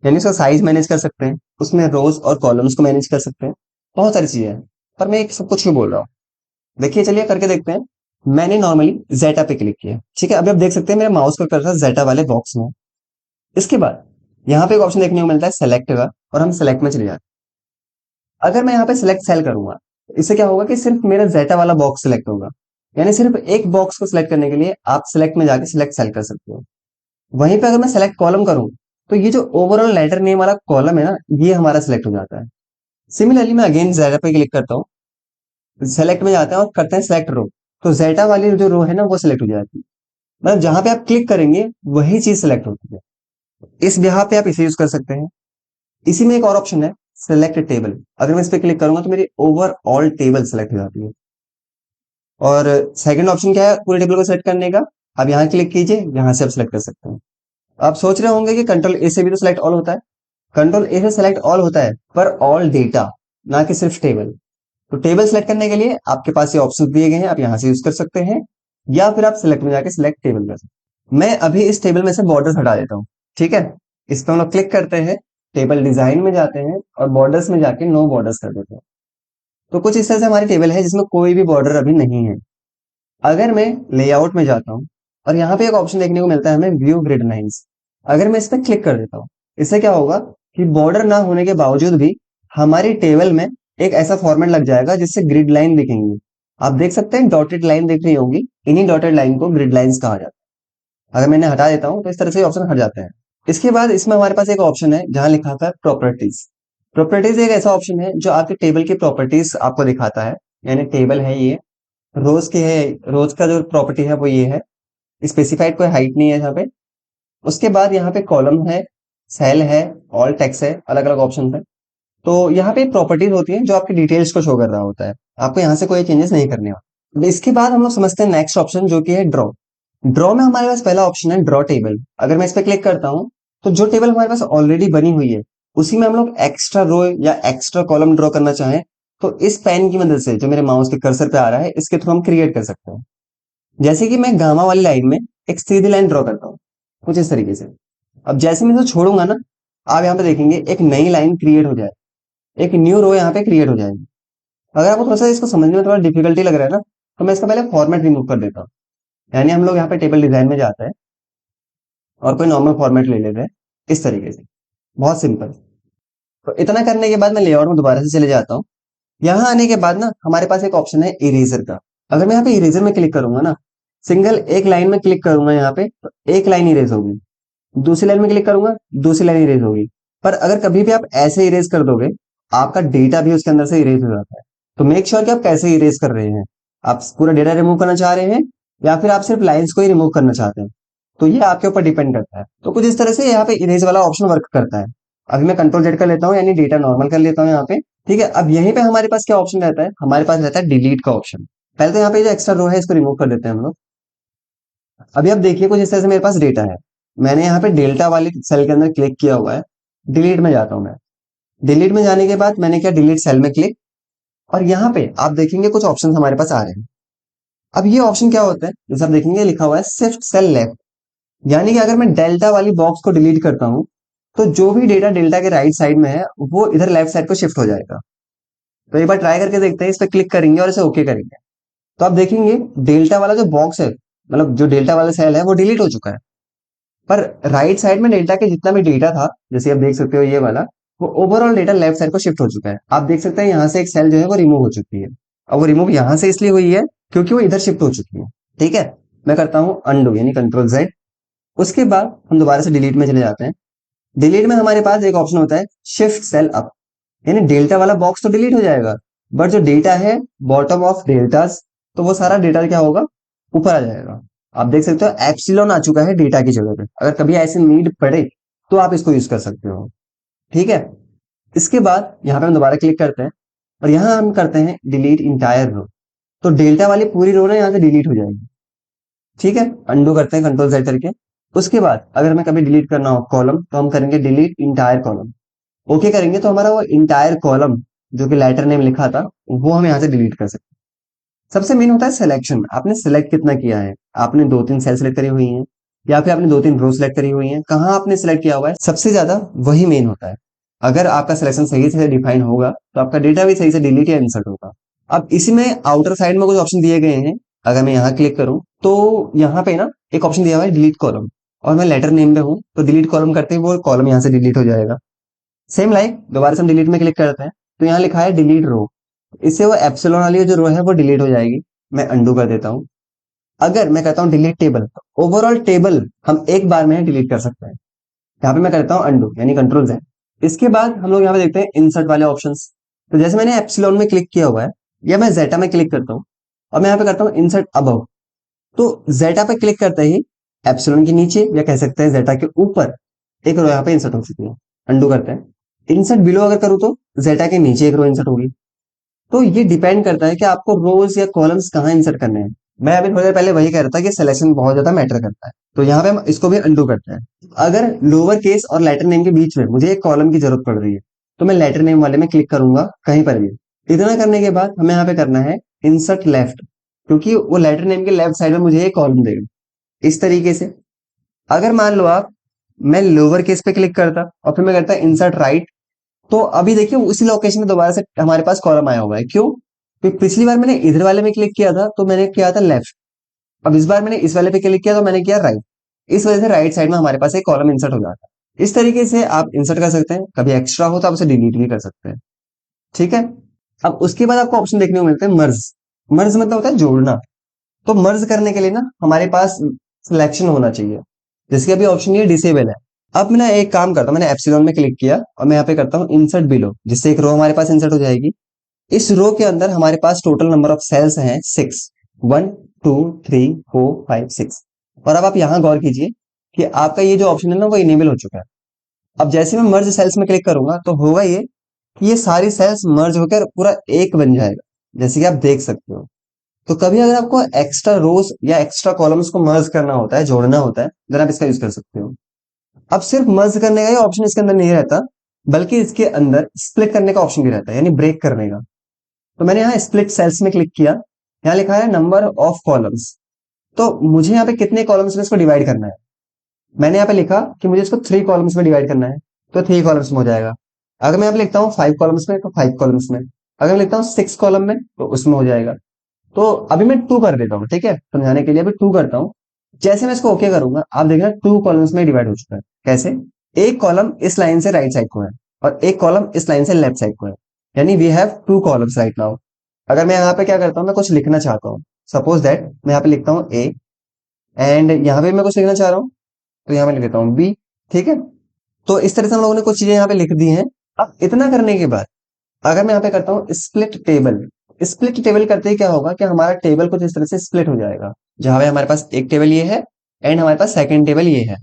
यानी उसका साइज मैनेज कर सकते हैं, उसमें रोज और कॉलम्स को मैनेज कर सकते हैं, बहुत सारी चीजें हैं। पर मैं एक सब कुछ क्यों बोल रहा हूँ, देखिए चलिए करके देखते हैं। मैंने नॉर्मली जेटा पे क्लिक किया, ठीक है। अभी आप देख सकते हैं मेरा माउस का कर्सर जेटा वाले बॉक्स में है। इसके बाद यहाँ पे एक ऑप्शन देखने को मिलता है सेलेक्ट का, और हम सेलेक्ट में चले जाते हैं। अगर मैं यहाँ पे सिलेक्ट सेल करूंगा, इससे क्या होगा कि सिर्फ मेरा जेटा वाला बॉक्स सिलेक्ट होगा। यानी सिर्फ एक बॉक्स को सिलेक्ट करने के लिए आप सिलेक्ट में जाके सिलेक्ट सेल कर सकते हो। वहीं पे अगर मैं सेलेक्ट कॉलम करूं, तो ये जो ओवरऑल लेटर नेम वाला कॉलम है ना, ये हमारा सिलेक्ट हो जाता है। सिमिलरली मैं अगेन जेटा पे क्लिक करता हूँ, सेलेक्ट में जाते हैं और करते हैं सेलेक्ट रो, तो जेटा वाली जो रो है ना वो सिलेक्ट हो जाती है। मतलब जहां पे आप क्लिक करेंगे वही चीज सिलेक्ट होती है। इस यहाँ पे आप इसे यूज कर सकते हैं। इसी में एक और ऑप्शन है सेलेक्ट टेबल। अगर मैं इस पे क्लिक करूंगा तो मेरी ओवरऑल टेबल सेलेक्ट हो जाती है। और सेकंड ऑप्शन क्या है पूरे टेबल को सेलेक्ट करने का, आप यहाँ क्लिक कीजिए, यहाँ से आप सेलेक्ट कर सकते हैं। आप सोच रहे होंगे कि कंट्रोल ए से भी तो सेलेक्ट ऑल होता है। कंट्रोल ए से सेलेक्ट ऑल होता है पर ऑल डेटा, ना कि सिर्फ टेबल। तो टेबल सेलेक्ट करने के लिए आपके पास ये ऑप्शन दिए गए हैं, आप यहाँ से यूज कर सकते हैं, या फिर आप सिलेक्ट में जाके सिलेक्ट टेबल कर सकते हैं। मैं अभी इस टेबल में से बॉर्डर्स हटा देता हूँ, ठीक है। इस पर हम लोग क्लिक करते हैं, टेबल डिजाइन में जाते हैं और बॉर्डर्स में जाके नो बॉर्डर्स कर देते हैं। तो कुछ इस तरह से हमारी टेबल है जिसमें कोई भी बॉर्डर अभी नहीं है। अगर मैं लेआउट में जाता हूँ और यहाँ पे एक ऑप्शन देखने को मिलता है हमें व्यू ग्रिड लाइंस, अगर मैं इस पर क्लिक कर देता हूँ, इससे क्या होगा कि बॉर्डर ना होने के बावजूद भी हमारी टेबल में एक ऐसा फॉर्मेट लग जाएगा जिससे ग्रिड लाइन दिखेंगी। आप देख सकते हैं डॉटेड लाइन दिख रही होंगी, इन्हीं डॉटेड लाइन को ग्रिड लाइंस कहा जाता है। अगर मैंने हटा देता हूँ तो इस तरह से ऑप्शन हट जाते हैं। इसके बाद इसमें हमारे पास एक ऑप्शन है जहां लिखा था प्रॉपर्टीज। प्रॉपर्टीज एक ऐसा ऑप्शन है जो आपके टेबल की प्रॉपर्टीज आपको दिखाता है। यानी टेबल है ये, रोज की है, रोज का जो प्रॉपर्टी है वो ये है, स्पेसिफाइड कोई हाइट नहीं है यहाँ पे। उसके बाद यहाँ पे कॉलम है, सेल है, ऑल टेक्स्ट है, अलग अलग ऑप्शन है। तो यहाँ पे प्रॉपर्टीज होती है जो आपकी डिटेल्स को शो कर रहा होता है, आपको यहाँ से कोई चेंजेस नहीं करने होते। इसके बाद हम लोग समझते हैं नेक्स्ट ऑप्शन जो कि है ड्रॉ। ड्रॉ में हमारे पास पहला ऑप्शन है ड्रॉ टेबल। अगर मैं इस पर क्लिक करता हूँ तो जो टेबल हमारे पास ऑलरेडी बनी हुई है उसी में हम लोग एक्स्ट्रा रो या एक्स्ट्रा कॉलम ड्रॉ करना चाहें तो इस पेन की मदद से जो मेरे माउस के कर्सर पे आ रहा है इसके थ्रू हम क्रिएट कर सकते हैं। जैसे कि मैं गामा वाली लाइन में एक सीधी लाइन ड्रॉ करता हूँ, कुछ इस तरीके से। अब जैसे मैं इसे छोड़ूंगा ना, आप यहाँ पे देखेंगे एक नई लाइन क्रिएट हो जाए, एक न्यू रो यहाँ पे क्रिएट हो जाएगी। अगर आपको थोड़ा सा इसको समझने में थोड़ा डिफिकल्टी लग रहा है ना, तो मैं इसका पहले फॉर्मेट रिमूव कर देता हूँ। यानी हम लोग यहाँ पे टेबल डिजाइन में जाते हैं और कोई नॉर्मल फॉर्मेट ले लेते हैं इस तरीके से, बहुत सिंपल। तो इतना करने के बाद मैं लेआउट में दोबारा से चले जाता हूँ। यहाँ आने के बाद ना हमारे पास एक ऑप्शन है इरेजर का। अगर मैं यहाँ पे इरेजर में क्लिक करूंगा ना, सिंगल एक लाइन में क्लिक करूंगा यहाँ पे तो एक लाइन इरेज होगी, दूसरी लाइन में क्लिक करूंगा दूसरी लाइन इरेज होगी। पर अगर कभी भी आप ऐसे इरेज कर दोगे, आपका डेटा भी उसके अंदर से इरेज हो जाता है। तो मेक श्योर कि आप कैसे इरेज कर रहे हैं, आप पूरा डेटा रिमूव करना चाह रहे हैं या फिर आप सिर्फ लाइंस को ही रिमूव करना चाहते हैं, तो ये आपके ऊपर डिपेंड करता है। तो कुछ इस तरह से यहाँ पे इरेज वाला ऑप्शन वर्क करता है। अभी मैं कंट्रोल जेड कर लेता हूँ, यानी डेटा नॉर्मल कर लेता हूँ यहाँ पे, ठीक है। अब यहीं पे हमारे पास क्या ऑप्शन रहता है, हमारे पास रहता है डिलीट का ऑप्शन। पहले तो यहाँ पे जो एक्स्ट्रा रो है इसको रिमूव कर देते हैं हम लोग। अभी आप देखिए कुछ इस तरह से मेरे पास डेटा है, मैंने यहाँ पे डेल्टा वाली सेल के अंदर क्लिक किया हुआ है। डिलीट में जाता हूँ मैं, डिलीट में जाने के बाद मैंने किया डिलीट सेल में क्लिक, और यहाँ पे आप देखेंगे कुछ ऑप्शन हमारे पास आ रहे हैं। अब ये ऑप्शन क्या होता है, जैसे आप देखेंगे लिखा हुआ है शिफ्ट सेल लेफ्ट। यानी कि अगर मैं डेल्टा वाली बॉक्स को डिलीट करता हूँ तो जो भी डेटा डेल्टा के राइट साइड में है वो इधर लेफ्ट साइड को शिफ्ट हो जाएगा। तो एक बार ट्राई करके देखते हैं, इस पर क्लिक करेंगे और इसे ओके करेंगे तो आप देखेंगे डेल्टा वाला जो बॉक्स है, मतलब जो डेल्टा वाला सेल है वो डिलीट हो चुका है। पर राइट साइड में डेल्टा के जितना भी डेटा था, जैसे आप देख सकते हो ये वाला, वो ओवरऑल डेटा लेफ्ट साइड को शिफ्ट हो चुका है। आप देख सकते हैं यहाँ से एक सेल जो है वो रिमूव हो चुकी है। और वो रिमूव यहाँ से इसलिए हुई है क्योंकि वो इधर शिफ्ट हो चुकी है, ठीक है। मैं करता हूँ अंडू यानी कंट्रोल जेड। उसके बाद हम दोबारा से डिलीट में चले जाते हैं। डिलीट में हमारे पास एक ऑप्शन होता है शिफ्ट सेल अप, यानी डेल्टा वाला बॉक्स तो डिलीट हो जाएगा बट जो डेटा है बॉटम ऑफ डेल्टास, तो वो सारा डेटा क्या होगा, ऊपर आ जाएगा। आप देख सकते हो एप्सिलॉन आ चुका है डेटा की जगह पे। अगर कभी ऐसे नीड पड़े तो आप इसको यूज कर सकते हो, ठीक है। इसके बाद यहाँ पे हम दोबारा क्लिक करते हैं और यहाँ हम करते हैं डिलीट इंटायर रो। तो डेल्टा वाली पूरी रो ना यहाँ से डिलीट हो जाएगी, ठीक है। अंडू करते हैं कंट्रोल जेड करके। उसके बाद अगर हमें कभी डिलीट करना हो कॉलम तो हम करेंगे डिलीट इंटायर कॉलम, ओके करेंगे तो हमारा वो इंटायर कॉलम जो कि लेटर नेम लिखा था वो हम यहाँ से डिलीट कर सकते हैं। सबसे मेन होता है सिलेक्शन, आपने सिलेक्ट कितना किया है, आपने दो तीन सेल सेलेक्ट करी हुई हैं या फिर आपने दो तीन रो सेलेक्ट करी हुई हैं, कहाँ आपने सिलेक्ट किया हुआ है, सबसे ज्यादा वही मेन होता है। अगर आपका सिलेक्शन सही से डिफाइन होगा तो आपका डेटा भी सही से डिलीट या इंसर्ट होगा। अब इसी में आउटर साइड में कुछ ऑप्शन दिए गए हैं अगर मैं यहाँ क्लिक करूँ तो यहाँ पे ना एक ऑप्शन दिया हुआ है डिलीट कॉलम, और मैं लेटर नेम पे हूँ तो डिलीट कॉलम करते ही वो कॉलम यहाँ से डिलीट हो जाएगा। सेम लाइक दोबारा से हम डिलीट में क्लिक करते हैं तो यहाँ लिखा है डिलीट रो, इससे वो एप्सिलॉन वाली जो रो है वो डिलीट हो जाएगी। मैं अंडू कर देता हूँ। अगर मैं कहता हूँ डिलीट टेबल, तो ओवरऑल टेबल हम एक बार में डिलीट कर सकते हैं। यहाँ पे मैं करता हूँ अंडू यानी कंट्रोल Z। इसके बाद हम लोग यहाँ पे देखते हैं इंसर्ट वाले ऑप्शंस। तो जैसे मैंने एप्सिलॉन में क्लिक किया हुआ है, या मैं जेटा में क्लिक करता हूँ और मैं यहाँ पे करता हूँ इंसर्ट अबव, तो जेटा पे क्लिक करते ही एप्सिलॉन के नीचे या कह सकते हैं जेटा के ऊपर एक रो यहाँ पे इंसर्ट हो चुकी है। अंडू करते हैं। इंसर्ट बिलो अगर करूँ तो जेटा के नीचे एक रो इंसर्ट होगी। तो ये डिपेंड करता है कि आपको रोज या कॉलम्स कहाँ इंसर्ट करने हैं। मैं अभी थोड़ी देर पहले वही कह रहा था कि सिलेक्शन बहुत ज्यादा मैटर करता है, तो यहाँ पे हम इसको भी अंडू करते हैं। अगर लोअर केस और लेटर नेम के बीच में मुझे एक कॉलम की जरूरत पड़ रही है तो मैं लेटर नेम वाले में क्लिक करूंगा कहीं पर भी। इतना करने के बाद हमें यहाँ पे करना है इंसर्ट लेफ्ट, क्योंकि वो लेटर नेम के लेफ्ट साइड में मुझे एक कॉलम देगा। इस तरीके से अगर मान लो आप, मैं लोअर केस पे क्लिक करता और फिर मैं करता इंसर्ट राइट, तो अभी देखिए उसी लोकेशन में दोबारा से हमारे पास कॉलम आया हुआ है। क्यों? क्योंकि पिछली बार मैंने इधर वाले में क्लिक किया था तो मैंने किया था लेफ्ट, अब इस बार मैंने इस वाले पे क्लिक किया तो मैंने किया राइट। इस वजह से राइट साइड में हमारे पास एक कॉलम इंसर्ट हो जाता है। इस तरीके से आप इंसर्ट कर सकते हैं, कभी एक्स्ट्रा हो तो आप उसे डिलीट भी कर सकते हैं। ठीक है। अब उसके बाद आपको ऑप्शन देखने को मिलते हैं मर्ज। मर्ज मतलब होता है जोड़ना। तो मर्ज करने के लिए ना हमारे पास सिलेक्शन होना चाहिए, जिसके अभी ऑप्शन ये डिसेबल है। अब मैं एक काम करता हूँ, मैंने एप्सिलॉन में क्लिक किया और मैं यहाँ पे करता हूँ इंसर्ट बिलो, जिससे एक रो हमारे पास इंसर्ट हो जाएगी। इस रो के अंदर हमारे पास टोटल नंबर ऑफ सेल्स हैं 6, 1 2 3 4 5 6। और अब आप यहाँ गौर कीजिए कि आपका ये जो ऑप्शन है ना वो इनेबल हो चुका है। अब जैसे मैं मर्ज सेल्स में क्लिक करूंगा तो होगा ये कि ये सारी सेल्स मर्ज होकर पूरा एक बन जाएगा, जैसे कि आप देख सकते हो। तो कभी अगर आपको एक्स्ट्रा रोज या एक्स्ट्रा कॉलम्स को मर्ज करना होता है, जोड़ना होता है, देन आप इसका यूज कर सकते हो। अब सिर्फ मर्ज करने का ही ऑप्शन इसके अंदर नहीं रहता, बल्कि इसके अंदर स्प्लिट करने का ऑप्शन भी रहता है, यानी ब्रेक करने का। तो मैंने यहाँ स्प्लिट सेल्स में क्लिक किया, यहाँ लिखा है नंबर ऑफ कॉलम्स। तो मुझे यहाँ पे कितने कॉलम्स में इसको डिवाइड करना है। मैंने यहाँ पे लिखा कि मुझे इसको 3 कॉलम्स में डिवाइड करना है, तो 3 कॉलम्स में हो जाएगा। अगर मैं यहाँ पे लिखता हूँ 5 कॉलम्स में तो 5 कॉलम्स में। अगर मैं लिखता हूँ 6 कॉलम में तो उसमें हो जाएगा। तो अभी मैं 2 कर देता हूँ, ठीक है, समझाने के लिए अभी 2 करता हूँ। जैसे मैं इसको ओके करूंगा आप देखना 2 कॉलम्स में डिवाइड हो चुका है। कैसे? एक कॉलम इस लाइन से राइट साइड को है और एक कॉलम इस लाइन से लेफ्ट साइड को है, यानी we have 2 columns right now. अगर मैं यहाँ पे क्या करता हूँ, मैं कुछ लिखना चाहता हूँ, सपोज दैट मैं यहाँ पे लिखता हूँ ए, एंड यहाँ पे मैं कुछ लिखना चाह रहा हूँ तो यहाँ मैं लिख देता हूँ बी। ठीक है। तो इस तरह से हम लोगों ने कुछ चीजें यहाँ पे लिख दी हैं। अब इतना करने के बाद अगर मैं यहाँ पे करता हूँ स्प्लिट टेबल, स्प्लिट टेबल करते ही क्या होगा कि हमारा टेबल कुछ इस तरह से स्प्लिट हो जाएगा, जहां पे हमारे पास एक टेबल ये है एंड हमारे पास सेकंड टेबल ये है।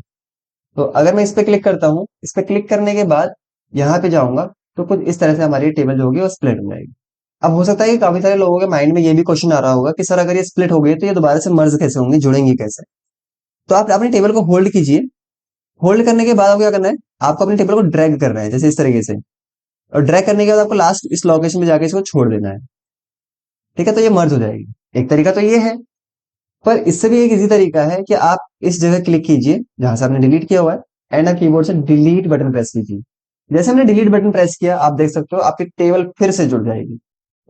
तो अगर मैं इस पे क्लिक करता हूँ, इस पे क्लिक करने के बाद यहाँ पे जाऊंगा तो कुछ इस तरह से हमारी टेबल जो होगी वो स्प्लिट हो जाएगी। अब हो सकता है कि काफी सारे लोगों के माइंड में ये भी क्वेश्चन आ रहा होगा कि सर अगर ये स्प्लिट हो गई तो ये दोबारा से मर्ज कैसे होंगे, जुड़ेंगे कैसे? तो आप अपनी टेबल को होल्ड कीजिए। होल्ड करने के बाद आपको क्या करना है, आपको अपनी टेबल को ड्रैग करना है जैसे इस तरीके से, और ड्रैग करने के बाद आपको लास्ट इस लोकेशन पे जाके इसको छोड़ देना है। ठीक है, तो ये मर्ज हो जाएगी। एक तरीका तो ये है, पर इससे भी एक इजी तरीका है कि आप इस जगह क्लिक कीजिए जहां से आपने डिलीट किया हुआ है, एंड आप कीबोर्ड से डिलीट बटन प्रेस कीजिए। जैसे हमने डिलीट बटन प्रेस किया आप देख सकते हो आपकी टेबल फिर से जुड़ जाएगी।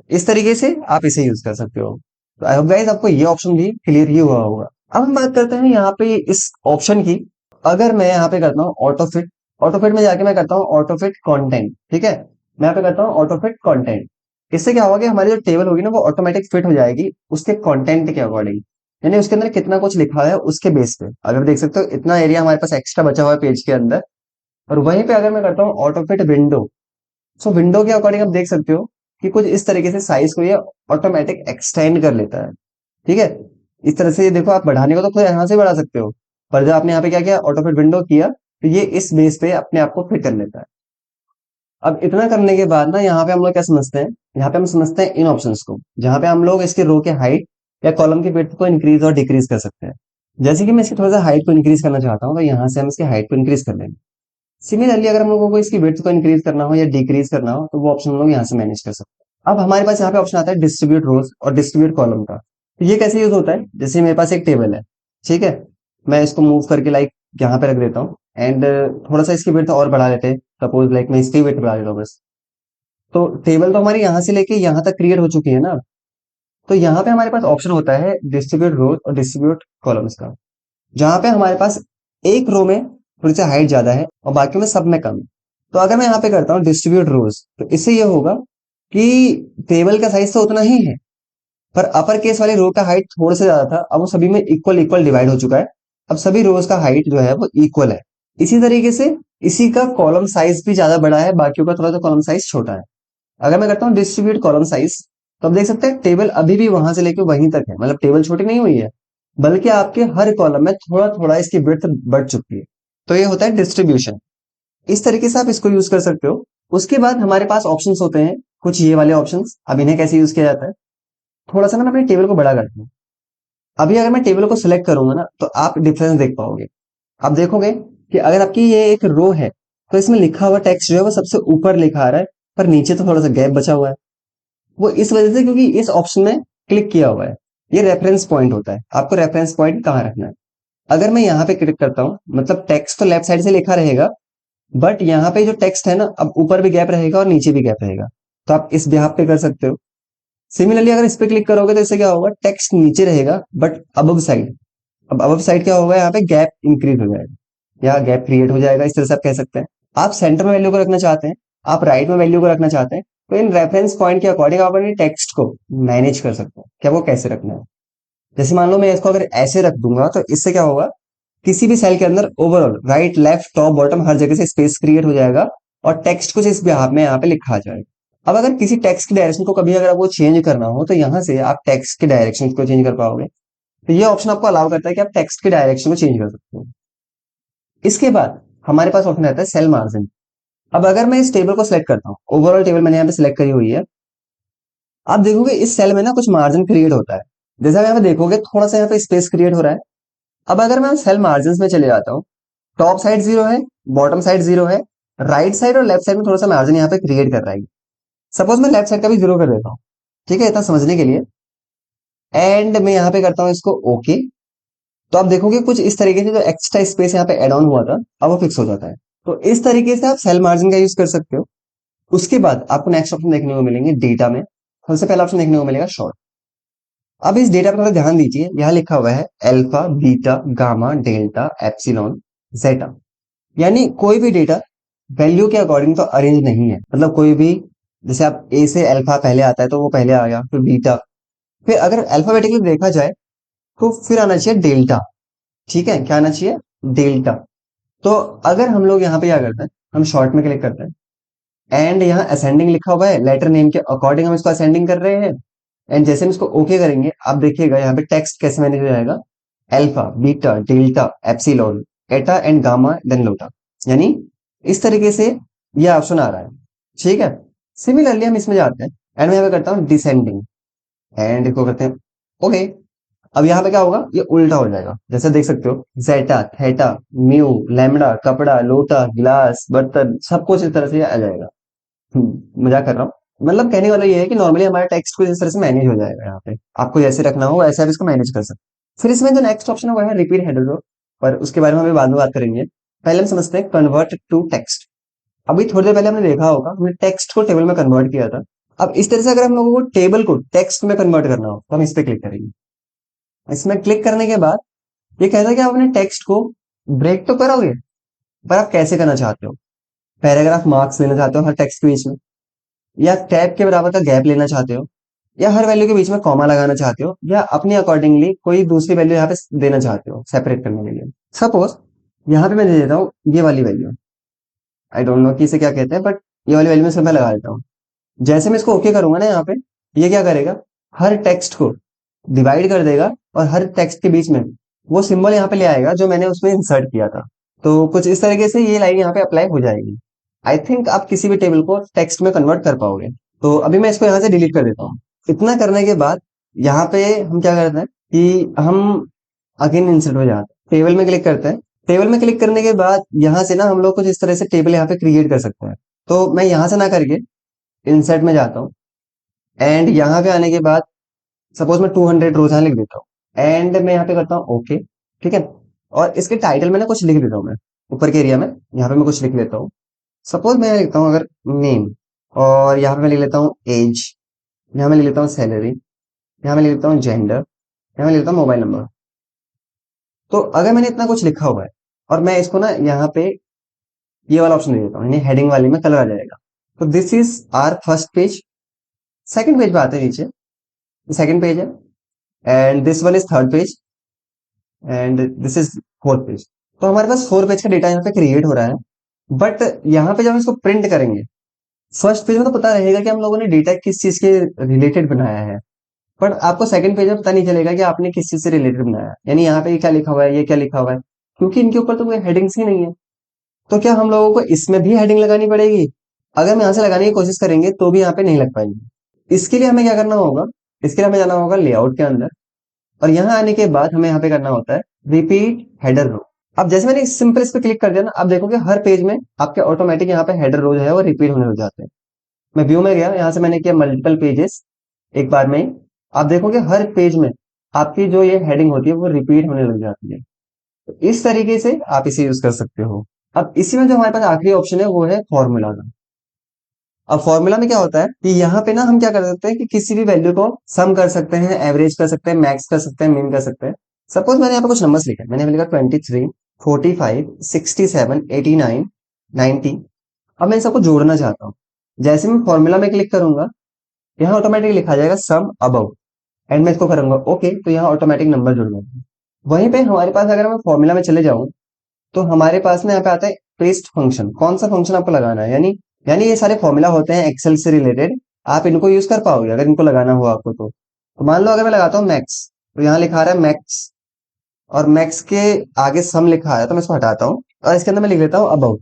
इस तरीके से आप इसे यूज कर सकते हो। तो आई होप गाइस आपको ये ऑप्शन भी क्लियर ही हुआ होगा। अब हम बात करते हैं यहाँ पे इस ऑप्शन की। अगर मैं यहाँ पे करता हूँ ऑटोफिट, ऑटोफिट में जाके मैं करता हूँ ऑटोफिट कंटेंट। ठीक है, मैं यहाँ पे करता हूँ ऑटोफिट कंटेंट। इससे क्या होगा कि हमारी जो टेबल होगी ना वो ऑटोमेटिक फिट हो जाएगी उसके कंटेंट के अकॉर्डिंग, यानी उसके अंदर कितना कुछ लिखा है उसके बेस पे। अगर देख सकते हो इतना एरिया हमारे पास एक्स्ट्रा बचा हुआ है पेज के अंदर। और वहीं पे अगर मैं करता हूँ ऑटोफिट विंडो, सो विंडो के अकॉर्डिंग आप देख सकते हो कि कुछ इस तरीके से साइज को ये ऑटोमेटिक एक्सटेंड कर लेता है। ठीक है, इस तरह से ये देखो, आप बढ़ाने को तो खुद यहाँ से बढ़ा सकते हो, पर जब आपने यहाँ पे क्या किया ऑटोफिट विंडो किया तो ये इस बेस पे अपने आप को फिट कर लेता है। अब इतना करने के बाद ना यहाँ पे हम लोग क्या समझते हैं, यहाँ पे हम समझते हैं इन ऑप्शंस को, जहाँ पे हम लोग इसके रो के हाइट या कॉलम की विड्थ को इंक्रीज और डिक्रीज कर सकते हैं। जैसे कि मैं इसकी थोड़ा सा हाइट को इंक्रीज करना चाहता हूँ तो यहाँ से हम इसकी हाइट को इंक्रीज कर लेंगे। सिमिलरली अगर हम लोगों को इसकी विड्थ को इंक्रीज करना हो या डिक्रीज करना हो तो वो ऑप्शन हम लोग यहाँ से मैनेज कर सकते हैं। अब हमारे पास यहाँ पे ऑप्शन आता है डिस्ट्रीब्यूट रोज और डिस्ट्रीब्यूट कॉलम का। तो ये कैसे यूज होता है, जैसे मेरे पास एक टेबल है, ठीक है, मैं इसको मूव करके लाइक यहाँ पे रख देता हूँ, एंड थोड़ा सा इसकी विड्थ और बढ़ा लेते हैं। सपोज लाइक मैं इसकी विड्थ बढ़ा देता हूँ बस। तो टेबल तो हमारी यहाँ से लेके यहाँ तक क्रिएट हो चुकी है ना। तो यहाँ पे हमारे पास ऑप्शन होता है डिस्ट्रीब्यूट रोज और डिस्ट्रीब्यूट कॉलम्स का, जहाँ पे हमारे पास एक रो में थोड़ी सी हाइट ज्यादा है और बाकी में सब में कम है। तो अगर मैं यहाँ पे करता हूँ डिस्ट्रीब्यूट रोज, तो इससे ये होगा कि टेबल का साइज तो उतना ही है, पर अपर केस वाली रो का हाइट थोड़ा सा ज्यादा था, अब वो सभी में इक्वल इक्वल डिवाइड हो चुका है। अब सभी रोज का हाइट जो है वो इक्वल है। इसी तरीके से इसी का कॉलम साइज भी ज्यादा बड़ा है, बाकियों का थोड़ा सा कॉलम साइज छोटा है। अगर मैं करता हूँ डिस्ट्रीब्यूट कॉलम साइज, तो आप देख सकते हैं टेबल अभी भी वहां से लेके वहीं तक है, मतलब टेबल छोटी नहीं हुई है, बल्कि आपके हर कॉलम में थोड़ा थोड़ा इसकी विड्थ बढ़ चुकी है। तो ये होता है डिस्ट्रीब्यूशन। इस तरीके से आप इसको यूज कर सकते हो। उसके बाद हमारे पास ऑप्शंस होते हैं, कुछ ये वाले ऑप्शंस। अब इन्हें कैसे यूज किया जाता है, थोड़ा सा ना मैं अपने टेबल को बड़ा करता हूँ। अभी अगर मैं टेबल को सिलेक्ट करूंगा ना, तो आप डिफरेंस देख पाओगे। आप देखोगे कि अगर आपकी ये एक रो है, तो इसमें लिखा हुआ टेक्स्ट जो है वो सबसे ऊपर लिखा आ रहा है, पर नीचे तो थोड़ा सा गैप बचा हुआ है। वो इस वजह से क्योंकि इस ऑप्शन में क्लिक किया हुआ है। ये रेफरेंस पॉइंट होता है, आपको रेफरेंस पॉइंट कहाँ रखना है। अगर मैं यहाँ पे क्लिक करता हूँ, मतलब टेक्स्ट तो लेफ्ट साइड से लिखा रहेगा, बट यहाँ पे जो टेक्स्ट है ना, अब ऊपर भी गैप रहेगा और नीचे भी गैप रहेगा। तो आप इस बिहाफ पे कर सकते हो। सिमिलरली अगर इस पे क्लिक करोगे तो इससे क्या होगा, टेक्स्ट नीचे रहेगा बट अबव साइड। अब अबव साइड क्या होगा, यहाँ पे गैप इंक्रीज हो जाएगा या गैप क्रिएट हो जाएगा, इस तरह से आप कह सकते हैं। आप सेंटर में वैल्यू को रखना चाहते हैं, आप राइट में वैल्यू को रखना चाहते हैं, तो इन रेफरेंस पॉइंट के अकॉर्डिंग आप अपने टेक्स्ट को मैनेज कर सकते हैं, क्या वो कैसे रखना है। जैसे मान लो मैं इसको अगर ऐसे रख दूंगा, तो इससे क्या होगा, किसी भी सेल के अंदर overall right left top bottom हर जगह से स्पेस क्रिएट हो जाएगा और टेक्स्ट कुछ इस बिहाफ में यहाँ पे लिखा आ जाएगा। अब अगर किसी टेक्स्ट की डायरेक्शन को कभी अगर आपको चेंज करना हो, तो यहाँ से आप टेक्स्ट की डायरेक्शन को चेंज कर पाओगे। तो ये ऑप्शन आपको अलाउ करता है कि आप टेक्स्ट की डायरेक्शन को चेंज कर सकते हो। इसके बाद हमारे पास ऑप्शन रहता है सेल मार्जिन। अब अगर मैं इस टेबल को सिलेक्ट करता हूँ, ओवरऑल टेबल मैंने यहाँ पे सिलेक्ट करी हुई है, आप देखोगे इस सेल में ना कुछ मार्जिन क्रिएट होता है। जैसे आप यहाँ पे देखोगे थोड़ा सा यहाँ पे स्पेस क्रिएट हो रहा है। अब अगर मैं सेल मार्जिन में चले जाता हूँ, टॉप साइड जीरो है, बॉटम साइड जीरो है, राइट साइड और लेफ्ट साइड में थोड़ा सा मार्जिन यहाँ पे क्रिएट कर रहा है। सपोज मैं लेफ्ट साइड का भी जीरो कर देता हूँ, ठीक है, इतना समझने के लिए। एंड मैं यहाँ पे करता हूँ इसको ओके। तो आप देखोगे कुछ इस तरीके से जो एक्स्ट्रा स्पेस यहाँ पे एड ऑन हुआ था, अब वो फिक्स हो जाता है। तो इस तरीके से आप सेल मार्जिन का यूज कर सकते हो। उसके बाद आपको नेक्स्ट ऑप्शन देखने को मिलेंगे डेटा में। सबसे पहला ऑप्शन देखने को मिलेगा शॉर्ट। अब इस डेटा पर थोड़ा ध्यान दीजिए, यहाँ लिखा हुआ है alpha beta gamma delta epsilon zeta. यानी कोई भी डेटा वैल्यू के अकॉर्डिंग तो अरेंज नहीं है, मतलब कोई भी, जैसे आप ए से अल्फा पहले आता है तो वो पहले आ गया, फिर बीटा, फिर अगर अल्फाबेटिकली देखा जाए तो फिर आना चाहिए डेल्टा। ठीक है, क्या आना चाहिए, डेल्टा। तो अगर हम लोग यहाँ पे क्या करते हैं, हम शॉर्ट में क्लिक करते हैं एंड यहाँ असेंडिंग लिखा हुआ है, लेटर नेम के अकॉर्डिंग हम इसको असेंडिंग कर रहे हैं। एंड जैसे हम इसको ओके करेंगे, आप देखिएगा यहाँ पे टेक्स्ट कैसे मैनेज हो जाएगा, alpha beta delta epsilon Etah and gamma then लोटा। यानी इस तरीके से ये ऑप्शन आ रहा है। ठीक है, सिमिलरली हम इसमें जाते हैं एंड मैं यहाँ पे करता हूँ डिसेंडिंग एंड इसको करते हैं ओके। अब यहाँ पे क्या होगा, ये उल्टा हो जाएगा। जैसे देख सकते हो जेटा थेटा म्यू लैम्डा कपड़ा लोटा गिलास बर्तन सब कुछ इस तरह से आ जाएगा। मजाक कर रहा हूँ। मतलब कहने वाला ये है कि नॉर्मली हमारा टेक्स्ट को इस तरह से मैनेज हो जाएगा। यहाँ पे आपको जैसे रखना हो ऐसे आप इसको मैनेज कर सकते हैं। फिर इसमें जो नेक्स्ट ऑप्शन है वो है रिपीट हेडर रो, पर उसके बारे में हम बाद में बात करेंगे। पहले हम समझते हैं कन्वर्ट टू टेक्स्ट। अभी थोड़ी देर पहले हमने देखा होगा, हमने टेक्स्ट को टेबल में कन्वर्ट किया था। अब इस तरह से अगर हम लोगों को टेबल को टेक्स्ट में कन्वर्ट करना हो, तो हम इस पे क्लिक करेंगे। इसमें क्लिक करने के बाद ये कहता है कि आप अपने टेक्स्ट को ब्रेक तो करोगे, पर आप कैसे करना चाहते हो। पैराग्राफ मार्क्स लेना चाहते हो हर टेक्स्ट के बीच में, या टैब के बराबर का गैप लेना चाहते हो, या हर वैल्यू के बीच में कॉमा लगाना चाहते हो, या अपने अकॉर्डिंगली कोई दूसरी वैल्यू यहाँ पे देना चाहते हो सेपरेट करने के लिए। सपोज यहाँ पे मैं दे देता हूँ ये वाली वैल्यू, आई डोंट नो कि इसे क्या कहते हैं, बट ये वाली वैल्यू में सिर्फ मैं लगा देता हूँ। जैसे मैं इसको ओके करूंगा ना, यहाँ पे ये क्या करेगा, हर टेक्स्ट को डिवाइड कर देगा और हर टेक्स्ट के बीच में वो सिंबल यहाँ पे ले आएगा जो मैंने उसमें इंसर्ट किया था। तो कुछ इस तरीके से ये लाइन यहाँ पे अप्लाई हो जाएगी। आई थिंक आप किसी भी टेबल को टेक्स्ट में कन्वर्ट कर पाओगे। तो अभी मैं इसको यहाँ से डिलीट कर देता हूँ। इतना करने के बाद यहाँ पे हम क्या करते हैं कि हम अगेन इंसर्ट हो जाते हैं, टेबल में क्लिक करते हैं। टेबल में क्लिक करने के बाद यहाँ से ना हम लोग कुछ इस तरह से टेबल यहाँ पे क्रिएट कर सकते हैं। तो मैं यहाँ से ना करके इंसर्ट में जाता हूँ एंड यहाँ पे आने के बाद सपोज मैं 200 रोज यहाँ लिख देता हूँ एंड मैं यहाँ पे करता हूँ ओके। ठीक है, और इसके टाइटल में ना कुछ लिख देता हूँ मैं, ऊपर के एरिया में यहाँ पे मैं कुछ लिख लेता हूँ। सपोज मैं यहाँ लिखता हूँ अगर नेम, और यहाँ पे मैं लिख लेता हूँ एज, यहाँ मैं लिख लेता हूँ सैलरी, यहाँ मैं लिख देता हूँ जेंडर, यहाँ मैं लिख देता हूँ मोबाइल नंबर। तो अगर मैंने इतना कुछ लिखा हुआ है और मैं इसको ना यहाँ पे ये वाला ऑप्शन दे देता हूँ, यानी हेडिंग वाली में कलर आ जाएगा। तो this is our first page. Second page पे आते हैं नीचे, सेकंड पेज है, and this one is third page, and this is fourth page. तो हमारे पास 4 पेज का डेटा यहाँ पे क्रिएट हो रहा है। बट यहाँ पे जब हम इसको प्रिंट करेंगे, फर्स्ट पेज में तो पता रहेगा कि हम लोगों ने डेटा किस चीज के रिलेटेड बनाया है, पर आपको सेकंड पेज में पता नहीं चलेगा कि आपने किस चीज से रिलेटेड बनाया है। यानी यहाँ पे ये क्या लिखा हुआ है, ये क्या लिखा हुआ है, क्योंकि इनके ऊपर तो कोई हेडिंग्स ही नहीं है। तो क्या हम लोगों को इसमें भी हेडिंग लगानी पड़ेगी? अगर हम यहाँ से लगाने की कोशिश करेंगे तो भी यहाँ पे नहीं लग पाएंगे। इसके लिए हमें क्या करना होगा, इसके लिए हमें जाना होगा लेआउट के अंदर, और यहाँ आने के बाद हमें यहाँ पे करना होता है रिपीट हेडर रो। अब जैसे मैंने सिंपल इस पे क्लिक कर दिया ना, आप देखोगे हर पेज में आपके ऑटोमेटिक यहाँ पे हेडर रो जो है वो रिपीट होने लग जाते हैं। मैं व्यू में गया, यहाँ से मैंने किया मल्टीपल पेजेस एक बार में ही। आप देखोगे हर पेज में आपकी जो ये हेडिंग होती है वो रिपीट होने लग जाती है। तो इस तरीके से आप इसे यूज कर सकते हो। अब इसी में जो हमारे पास आखिरी ऑप्शन है वो है फॉर्मूला का। अब फॉर्मूला में क्या होता है कि यहाँ पे ना हम क्या कर सकते हैं कि किसी भी वैल्यू को सम कर सकते हैं, एवरेज कर सकते हैं, मैक्स कर सकते हैं, मिन कर सकते हैं। सपोज मैंने यहाँ पे कुछ नंबर्स लिखे, मैंने लिखा 23, 45, 67, 89, 90। अब मैं इन सबको जोड़ना चाहता हूँ। जैसे मैं फॉर्मूला में क्लिक करूंगा, यहाँ ऑटोमेटिक लिखा जाएगा सम अबव, एंड मैं इसको करूंगा ओके, तो यहाँ ऑटोमेटिक नंबर जुड़ जाएगा। वहीं पे हमारे पास अगर मैं फॉर्मूला में चले जाऊं तो हमारे पास में यहाँ पे आता है पेस्ट फंक्शन। कौन सा फंक्शन आपको लगाना है, यानी यानी ये सारे फॉर्मूला होते हैं एक्सेल से रिलेटेड, आप इनको यूज कर पाओगे अगर इनको लगाना हो आपको। तो मान लो अगर मैं लगाता हूँ मैक्स, तो यहाँ लिखा रहा है मैक्स, और मैक्स के आगे सम लिखा है तो मैं इसको हटाता हूँ और इसके अंदर मैं लिख देता हूँ अबाउट,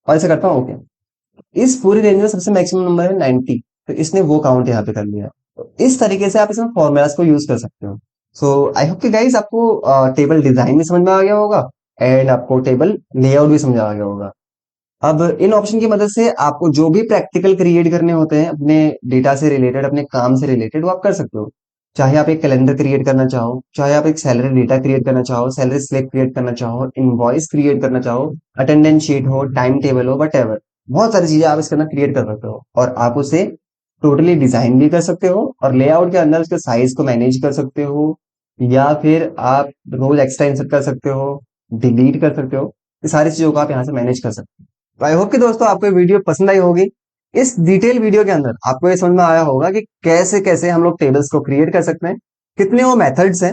और इसे करता हूँ ओके। इस पूरी रेंज में सबसे मैक्सिमम नंबर है 90, तो इसने वो काउंट यहाँ पे कर लिया। तो इस तरीके से आप इसमें फॉर्मूलाज को यूज कर सकते हो। सो आई होप कि गाइस आपको टेबल डिजाइन भी समझ में आ गया होगा, एंड आपको टेबल लेआउट भी समझ आ गया होगा। अब इन ऑप्शन की मदद से आपको जो भी प्रैक्टिकल क्रिएट करने होते हैं अपने डेटा से रिलेटेड, अपने काम से रिलेटेड, वो आप कर सकते हो। चाहे आप एक कैलेंडर क्रिएट करना चाहो, चाहे आप एक सैलरी डेटा क्रिएट करना चाहो, सैलरी स्लिप क्रिएट करना चाहो, इनवॉइस क्रिएट करना चाहो, अटेंडेंस शीट हो, टाइम टेबल हो, वट एवर, बहुत सारी चीजें आप इसके अंदर क्रिएट कर सकते हो। और आप उसे टोटली डिजाइन भी कर सकते हो, और लेआउट के अंदर उसके साइज को मैनेज कर सकते हो, या फिर आप रोज एक्स्ट्रा इंसर्ट कर सकते हो, डिलीट कर सकते हो। ये सारी चीजों को आप यहाँ से मैनेज कर सकते हो। तो आई होप कि दोस्तों आपको ये वीडियो पसंद आई होगी। इस डिटेल वीडियो के अंदर आपको ये समझ में आया होगा कि कैसे कैसे हम लोग टेबल्स को क्रिएट कर सकते हैं, कितने वो मेथड्स हैं,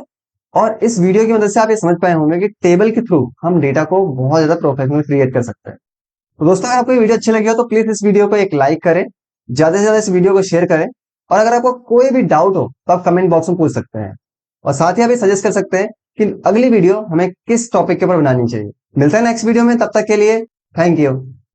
और इस वीडियो की मदद से आप ये समझ पाए होंगे कि टेबल के थ्रू हम डेटा को बहुत ज्यादा प्रोफेशनल क्रिएट कर सकते हैं। तो दोस्तों अगर आपको ये वीडियो अच्छी लगी हो तो प्लीज इस वीडियो को एक लाइक करें, ज्यादा से ज्यादा इस वीडियो को शेयर करें, और अगर आपको कोई भी डाउट हो तो आप कमेंट बॉक्स में पूछ सकते हैं, और साथ ही आप ये सजेस्ट कर सकते हैं कि अगली वीडियो हमें किस टॉपिक के ऊपर बनानी चाहिए। मिलता है नेक्स्ट वीडियो में, तब तक के लिए थैंक यू।